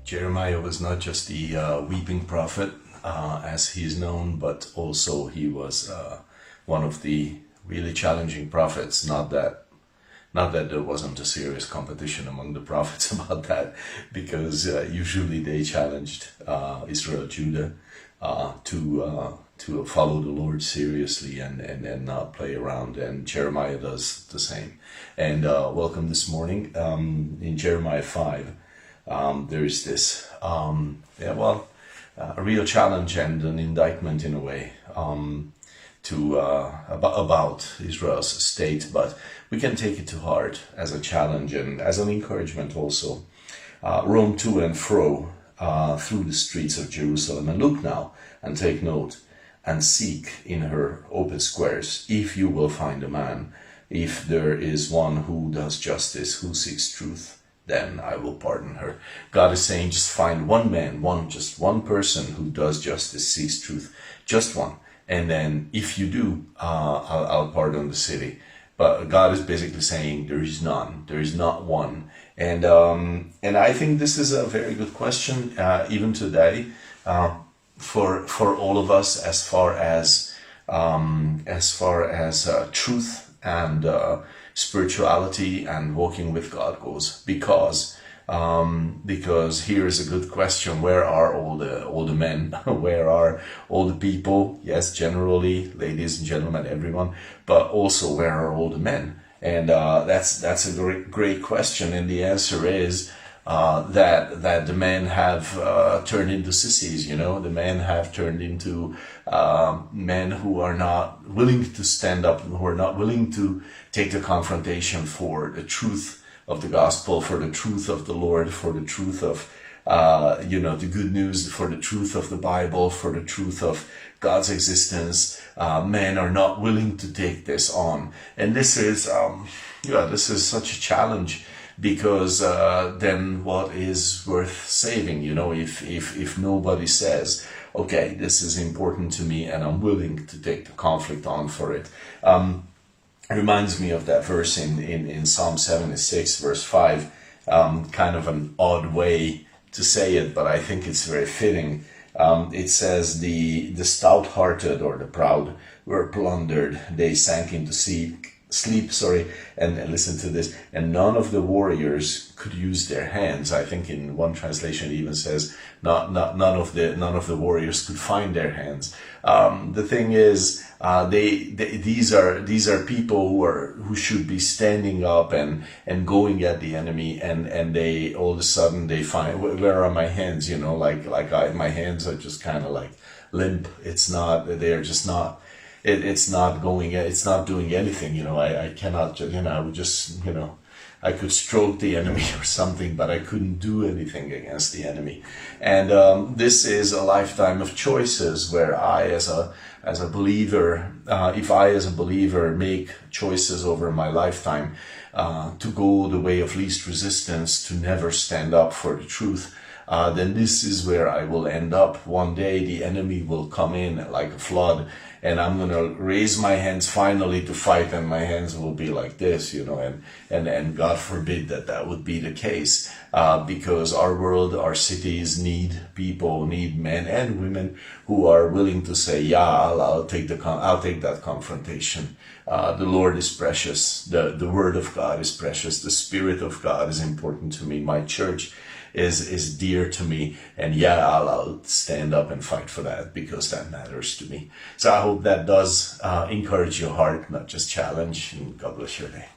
Jeremiah was not just the weeping prophet, as he is known, but also he was one of the really challenging prophets. Not that there wasn't a serious competition among the prophets about that, because usually they challenged Israel, Judah, to follow the Lord seriously and not play around. And Jeremiah does the same. And welcome this morning. In Jeremiah 5, there is this, a real challenge and an indictment in a way about Israel's state, but we can take it to heart as a challenge and as an encouragement also. Roam to and fro through the streets of Jerusalem, and look now and take note and seek in her open squares if you will find a man, if there is one who does justice, who seeks truth, then I will pardon her. God is saying, just find one man, just one person who does justice, seeks truth, just one. And then if you do, I'll pardon the city. But God is basically saying there is none. There is not one. And I think this is a very good question, even today, for all of us, as far as truth and spirituality and walking with God goes, because here is a good question: where are all the men? Where are all the people? Yes, generally, ladies and gentlemen, everyone, but also where are all the men? And that's a great question, and the answer is that the men have turned into sissies. The men have turned into men who are not willing to stand up, who are not willing to take the confrontation for the truth of the gospel, for the truth of the Lord, for the truth of the good news, for the truth of the Bible, for the truth of God's existence. Men are not willing to take this on, and this is such a challenge, because then what is worth saving? If nobody says, okay, this is important to me and I'm willing to take the conflict on for it. It reminds me of that verse in Psalm 76, verse 5, kind of an odd way to say it, but I think it's very fitting. It says, the stout-hearted or the proud were plundered, they sank into sleep, and listen to this, and none of the warriors could use their hands. I think in one translation it even says none of the warriors could find their hands. The thing is, these are people who should be standing up and going at the enemy, and they all of a sudden they find, where are my hands? My hands are just kind of like limp. They're just not. It's not doing anything. I cannot. I would just. I could stroke the enemy or something, but I couldn't do anything against the enemy. And this is a lifetime of choices where I, as a believer, if I as a believer make choices over my lifetime to go the way of least resistance, to never stand up for the truth, then this is where I will end up. One day the enemy will come in like a flood, and I'm going to raise my hands finally to fight, and my hands will be like this, and God forbid that would be the case, because our world, our cities need men and women who are willing to say, yeah, I'll take that confrontation. The Lord is precious. The Word of God is precious. The Spirit of God is important to me. My church is dear to me, and yeah, I'll stand up and fight for that, because that matters to me. So I hope that does encourage your heart, not just challenge, and God bless your day.